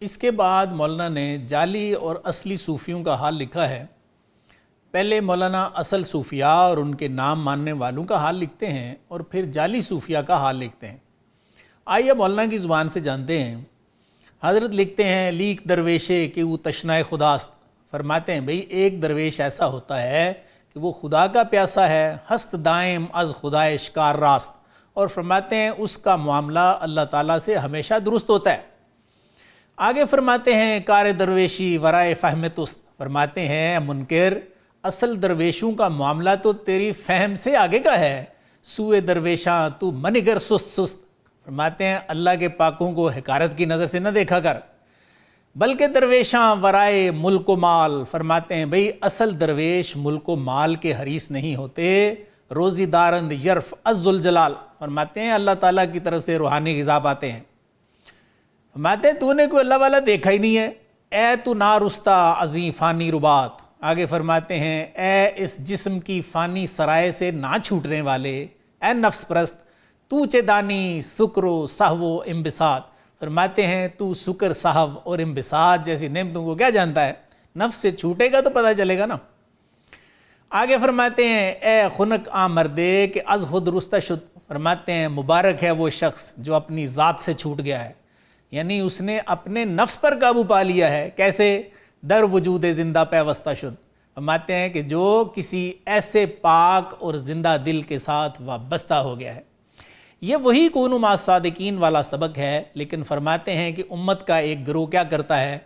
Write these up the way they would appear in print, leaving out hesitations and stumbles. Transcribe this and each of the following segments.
اس کے بعد مولانا نے جعلی اور اصلی صوفیوں کا حال لکھا ہے۔ پہلے مولانا اصل صوفیاء اور ان کے نام ماننے والوں کا حال لکھتے ہیں اور پھر جعلی صوفیاء کا حال لکھتے ہیں۔ آئیے مولانا کی زبان سے جانتے ہیں۔ حضرت لکھتے ہیں لیک درویشے کہ وہ تشنائے خداست، فرماتے ہیں بھئی ایک درویش ایسا ہوتا ہے کہ وہ خدا کا پیاسا ہے، ہست دائم از خدائے شکار راست، اور فرماتے ہیں اس کا معاملہ اللہ تعالیٰ سے ہمیشہ درست ہوتا ہے۔ آگے فرماتے ہیں کار درویشی ورائے فہم تست، فرماتے ہیں منکر اصل درویشوں کا معاملہ تو تیری فہم سے آگے کا ہے، سوئے درویشاں تو منگر سست سست، فرماتے ہیں اللہ کے پاکوں کو حقارت کی نظر سے نہ دیکھا کر، بلکہ درویشاں ورائے ملک و مال، فرماتے ہیں بھئی اصل درویش ملک و مال کے حریص نہیں ہوتے، روزی دارند یرف از ذوالجلال، فرماتے ہیں اللہ تعالیٰ کی طرف سے روحانی غذا پاتے ہیں۔ فرماتے ہیں تو نے کوئی اللہ والا دیکھا ہی نہیں ہے، اے تو نارستا عظیم فانی ربات، آگے فرماتے ہیں اے اس جسم کی فانی سرائے سے نہ چھوٹنے والے، اے نفس پرست تو چدانی سکر و سہو و انبساط، فرماتے ہیں تو سکر سہو اور انبساط جیسی نعمتوں کو کیا جانتا ہے، نفس سے چھوٹے گا تو پتہ چلے گا نا۔ آگے فرماتے ہیں اے خنک مردے کہ از خود رستہ شد، فرماتے ہیں مبارک ہے وہ شخص جو اپنی ذات سے چھوٹ گیا ہے، یعنی اس نے اپنے نفس پر قابو پا لیا ہے، کیسے در وجود زندہ پیوستہ شد، فرماتے ہیں کہ جو کسی ایسے پاک اور زندہ دل کے ساتھ وابستہ ہو گیا ہے۔ یہ وہی کونوا مع الصادقین والا سبق ہے، لیکن فرماتے ہیں کہ امت کا ایک گروہ کیا کرتا ہے،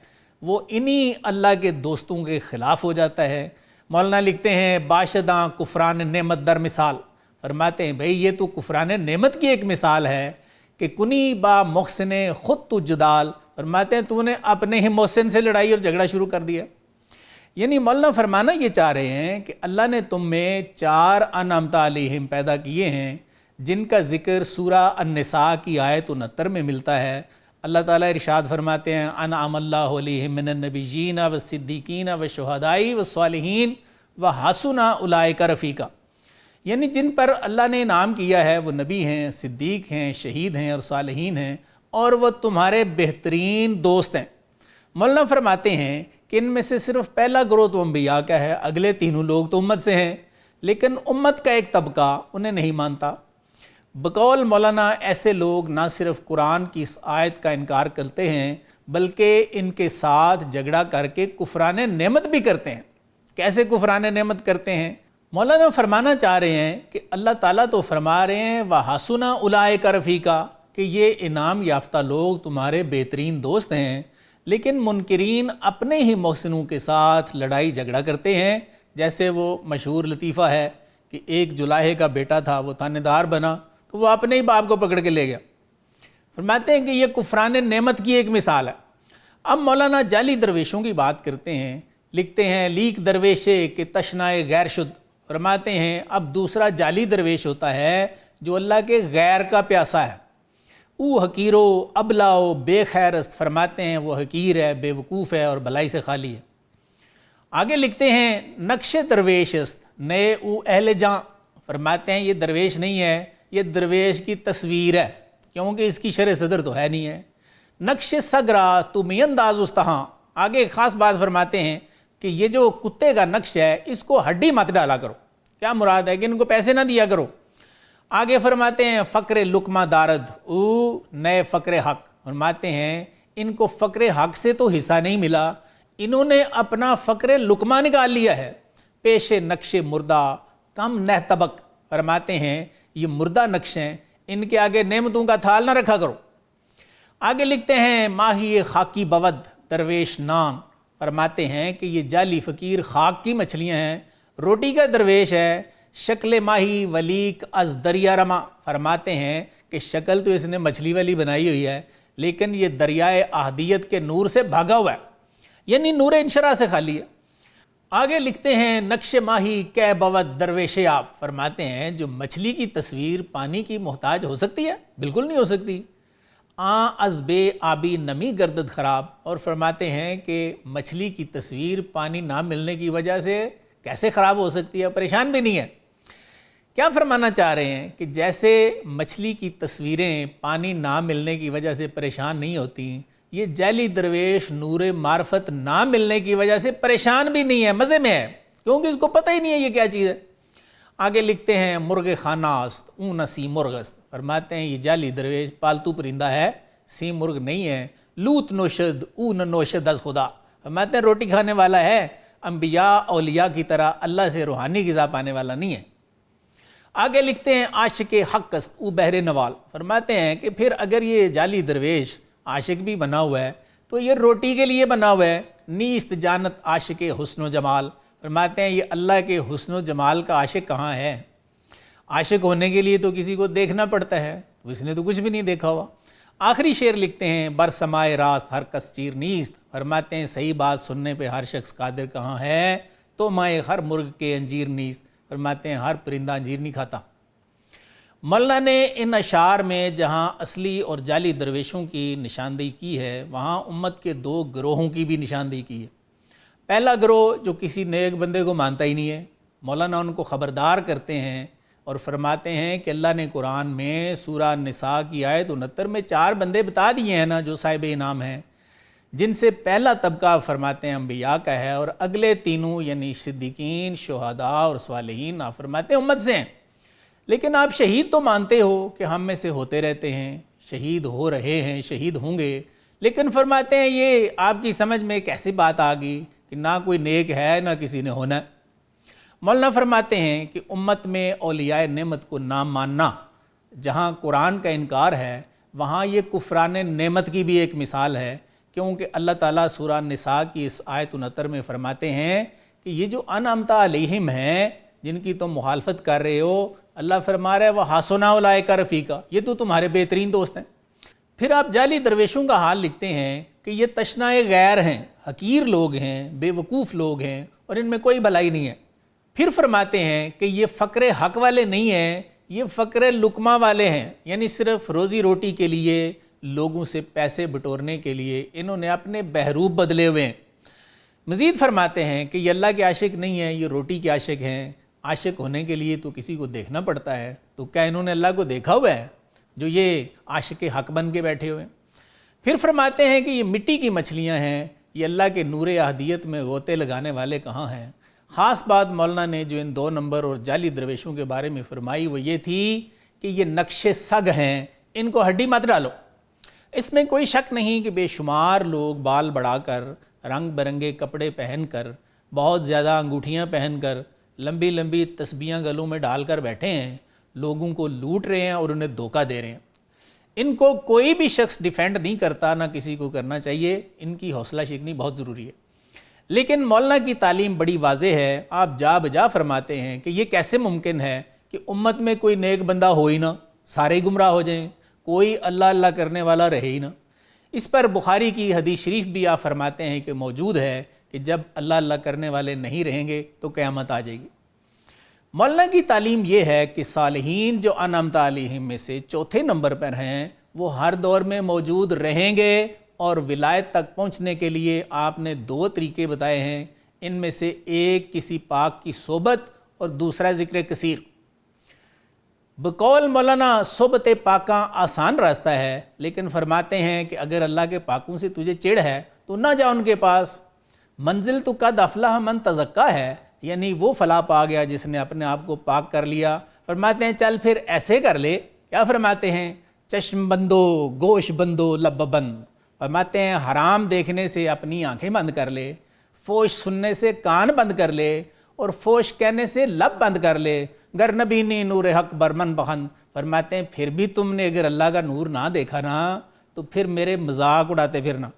وہ انہی اللہ کے دوستوں کے خلاف ہو جاتا ہے۔ مولانا لکھتے ہیں باشداں کفران نعمت در مثال، فرماتے ہیں بھئی یہ تو کفران نعمت کی ایک مثال ہے کہ کنی با محسن خود تو جدال، فرماتے ہیں تو نے اپنے ہی محسن سے لڑائی اور جھگڑا شروع کر دیا۔ یعنی مولانا فرمانا یہ چاہ رہے ہیں کہ اللہ نے تم میں 4 انعمت علیہم پیدا کیے ہیں، جن کا ذکر سورہ النساء کی آیت 69 میں ملتا ہے۔ اللہ تعالیٰ ارشاد فرماتے ہیں انعم اللہ علیہم من النبیین والصدیقین والشہداء والصالحین وحسن اولئک رفیقا، یعنی جن پر اللہ نے انعام کیا ہے وہ نبی ہیں، صدیق ہیں، شہید ہیں اور صالحین ہیں، اور وہ تمہارے بہترین دوست ہیں۔ مولانا فرماتے ہیں کہ ان میں سے صرف پہلا گروہ تو انبیاء کا ہے، اگلے تینوں لوگ تو امت سے ہیں، لیکن امت کا ایک طبقہ انہیں نہیں مانتا۔ بقول مولانا ایسے لوگ نہ صرف قرآن کی اس آیت کا انکار کرتے ہیں بلکہ ان کے ساتھ جھگڑا کر کے کفران نعمت بھی کرتے ہیں۔ کیسے کفران نعمت کرتے ہیں؟ مولانا فرمانا چاہ رہے ہیں کہ اللہ تعالیٰ تو فرما رہے ہیں وَحَسُنَ أُولَئِكَ رَفِيقًا کہ یہ انعام یافتہ لوگ تمہارے بہترین دوست ہیں، لیکن منکرین اپنے ہی محسنوں کے ساتھ لڑائی جھگڑا کرتے ہیں۔ جیسے وہ مشہور لطیفہ ہے کہ ایک جلاہے کا بیٹا تھا، وہ تھانے دار بنا تو وہ اپنے ہی باپ کو پکڑ کے لے گیا۔ فرماتے ہیں کہ یہ کفران نعمت کی ایک مثال ہے۔ اب مولانا جعلی درویشوں کی بات کرتے ہیں، لکھتے ہیں لیک درویشے کہ تشنائے غیر شد، فرماتے ہیں اب دوسرا جعلی درویش ہوتا ہے جو اللہ کے غیر کا پیاسا ہے، او حقیرو ابلاؤ بے خیرست، فرماتے ہیں وہ حقیر ہے، بے وقوف ہے اور بلائی سے خالی ہے۔ آگے لکھتے ہیں نقش درویش است نئے او اہل جاں، فرماتے ہیں یہ درویش نہیں ہے، یہ درویش کی تصویر ہے، کیونکہ اس کی شرح صدر تو ہے نہیں ہے۔ نقش سگرا تو مینداز استہاں، آگے ایک خاص بات فرماتے ہیں کہ یہ جو کتے کا نقش ہے اس کو ہڈی مت ڈالا کرو، کیا مراد ہے کہ ان کو پیسے نہ دیا کرو۔ آگے فرماتے ہیں فقر لقمہ دارد او نئے فقر حق، فرماتے ہیں ان کو فقر حق سے تو حصہ نہیں ملا، انہوں نے اپنا فقر لقمہ نکال لیا ہے۔ پیش نقش مردہ کم نہ طبق، فرماتے ہیں یہ مردہ نقش ہیں، ان کے آگے نعمتوں کا تھال نہ رکھا کرو۔ آگے لکھتے ہیں ماہی خاکی بود درویش نان، فرماتے ہیں کہ یہ جعلی فقیر خاک کی مچھلیاں ہیں، روٹی کا درویش ہے۔ شکل ماہی ولیک از دریا رما، فرماتے ہیں کہ شکل تو اس نے مچھلی والی بنائی ہوئی ہے لیکن یہ دریائے احدیت کے نور سے بھاگا ہوا ہے، یعنی نور انشراح سے خالی ہے۔ آگے لکھتے ہیں نقش ماہی کہ بود درویش آب، فرماتے ہیں جو مچھلی کی تصویر پانی کی محتاج ہو سکتی ہے؟ بالکل نہیں ہو سکتی۔ از بے آبی نمی گردد خراب، اور فرماتے ہیں کہ مچھلی کی تصویر پانی نہ ملنے کی وجہ سے کیسے خراب ہو سکتی ہے، پریشان بھی نہیں ہے۔ کیا فرمانا چاہ رہے ہیں کہ جیسے مچھلی کی تصویریں پانی نہ ملنے کی وجہ سے پریشان نہیں ہوتی، یہ جعلی درویش نور معرفت نہ ملنے کی وجہ سے پریشان بھی نہیں ہے، مزے میں ہے، کیونکہ اس کو پتہ ہی نہیں ہے یہ کیا چیز ہے۔ آگے لکھتے ہیں مرغ خانہ است اون سی مرغست، فرماتے ہیں یہ جعلی درویش پالتو پرندہ ہے، سی مرغ نہیں ہے۔ لوت نوشد اون نوشد از خدا، فرماتے ہیں روٹی کھانے والا ہے، انبیاء اولیاء کی طرح اللہ سے روحانی غذا پانے والا نہیں ہے۔ آگے لکھتے ہیں عاشق حق است او بحر نوال، فرماتے ہیں کہ پھر اگر یہ جعلی درویش عاشق بھی بنا ہوا ہے تو یہ روٹی کے لیے بنا ہوا ہے۔ نیست جانت عاشق حسن و جمال، فرماتے ہیں یہ اللہ کے حسن و جمال کا عاشق کہاں ہے؟ عاشق ہونے کے لیے تو کسی کو دیکھنا پڑتا ہے، تو اس نے تو کچھ بھی نہیں دیکھا ہوا۔ آخری شعر لکھتے ہیں برسمائے راست ہر کس چیر نیست، فرماتے ہیں صحیح بات سننے پہ ہر شخص قادر کہاں ہے؟ تو مائے ہر مرغ کے انجیر نیست، فرماتے ہیں ہر پرندہ انجیر نہیں کھاتا۔ مولانا نے ان اشعار میں جہاں اصلی اور جعلی درویشوں کی نشاندہی کی ہے، وہاں امت کے دو گروہوں کی بھی نشاندہی کی ہے۔ پہلا گروہ جو کسی نیک بندے کو مانتا ہی نہیں ہے، مولانا ان کو خبردار کرتے ہیں اور فرماتے ہیں کہ اللہ نے قرآن میں سورہ نساء کی آیت 69 میں 4 بندے بتا دیے ہیں نا جو صاحب انعام ہیں، جن سے پہلا طبقہ فرماتے ہیں انبیاء کا ہے، اور اگلے تینوں یعنی صدیقین، شہداء اور صالحین آپ فرماتے ہیں امت سے ہیں۔ لیکن آپ شہید تو مانتے ہو کہ ہم میں سے ہوتے رہتے ہیں، شہید ہو رہے ہیں، شہید ہوں گے، لیکن فرماتے ہیں یہ آپ کی سمجھ میں ایک ایسی بات آ گئی کہ نہ کوئی نیک ہے نہ کسی نے ہونا ہے۔ مولانا فرماتے ہیں کہ امت میں اولیاء نعمت کو نہ ماننا، جہاں قرآن کا انکار ہے وہاں یہ کفران نعمت کی بھی ایک مثال ہے، کیونکہ اللہ تعالیٰ سورہ نساء کی اس آیت 69 میں فرماتے ہیں کہ یہ جو انعمت علیہم ہیں جن کی تم مخالفت کر رہے ہو، اللہ فرما رہا ہے وَحَسُنَ أُولَئِكَ رَفِیقًا، یہ تو تمہارے بہترین دوست ہیں۔ پھر آپ جعلی درویشوں کا حال لکھتے ہیں کہ یہ تشنائے غیر ہیں، حقیر لوگ ہیں، بے وقوف لوگ ہیں، اور ان میں کوئی بھلائی نہیں ہے۔ پھر فرماتے ہیں کہ یہ فقر حق والے نہیں ہیں، یہ فقر لقمہ والے ہیں، یعنی صرف روزی روٹی کے لیے، لوگوں سے پیسے بٹورنے کے لیے انہوں نے اپنے بہروپ بدلے ہوئے ہیں۔ مزید فرماتے ہیں کہ یہ اللہ کے عاشق نہیں ہیں، یہ روٹی کے عاشق ہیں۔ عاشق ہونے کے لیے تو کسی کو دیکھنا پڑتا ہے، تو کیا انہوں نے اللہ کو دیکھا ہوا ہے جو یہ عاشق حق بن کے بیٹھے ہوئے ہیں؟ پھر فرماتے ہیں کہ یہ مٹی کی مچھلیاں ہیں، یہ اللہ کے نور احدیت میں غوطے لگانے والے کہاں ہیں؟ خاص بات مولانا نے جو ان 2 نمبر اور جعلی درویشوں کے بارے میں فرمائی وہ یہ تھی کہ یہ نقش سگ ہیں، ان کو ہڈی مت ڈالو۔ اس میں کوئی شک نہیں کہ بے شمار لوگ بال بڑھا کر، رنگ برنگے کپڑے پہن کر، بہت زیادہ انگوٹھیاں پہن کر، لمبی لمبی تسبیحاں گلوں میں ڈال کر بیٹھے ہیں، لوگوں کو لوٹ رہے ہیں اور انہیں دھوکہ دے رہے ہیں۔ ان کو کوئی بھی شخص ڈیفینڈ نہیں کرتا، نہ کسی کو کرنا چاہیے، ان کی حوصلہ شکنی بہت ضروری ہے۔ لیکن مولانا کی تعلیم بڑی واضح ہے، آپ جا بجا فرماتے ہیں کہ یہ کیسے ممکن ہے کہ امت میں کوئی نیک بندہ ہو ہی نہ، سارے گمراہ ہو جائیں، کوئی اللہ اللہ کرنے والا رہے ہی نہ۔ اس پر بخاری کی حدیث شریف بھی آپ فرماتے ہیں کہ موجود ہے کہ جب اللہ اللہ کرنے والے نہیں رہیں گے تو قیامت آ جائے گی۔ مولانا کی تعلیم یہ ہے کہ صالحین جو انعمت علیہم میں سے 4تھے نمبر پر ہیں وہ ہر دور میں موجود رہیں گے، اور ولایت تک پہنچنے کے لیے آپ نے 2 طریقے بتائے ہیں، ان میں سے ایک کسی پاک کی صحبت اور دوسرا ذکر کثیر۔ بقول مولانا صحبت پاکاں آسان راستہ ہے، لیکن فرماتے ہیں کہ اگر اللہ کے پاکوں سے تجھے چڑ ہے تو نہ جا ان کے پاس۔ منزل تو قد افلح من تزکا ہے، یعنی وہ فلاح پا گیا جس نے اپنے آپ کو پاک کر لیا۔ فرماتے ہیں چل پھر ایسے کر لے، کیا فرماتے ہیں؟ چشم بندو گوش بندو لب بند، فرماتے ہیں حرام دیکھنے سے اپنی آنکھیں بند کر لے، فوش سننے سے کان بند کر لے، اور فوش کہنے سے لب بند کر لے۔ گر نبینی نور حق برمن بخند، فرماتے ہیں پھر بھی تم نے اگر اللہ کا نور نہ دیکھا نا تو پھر میرے مذاق اڑاتے پھرنا۔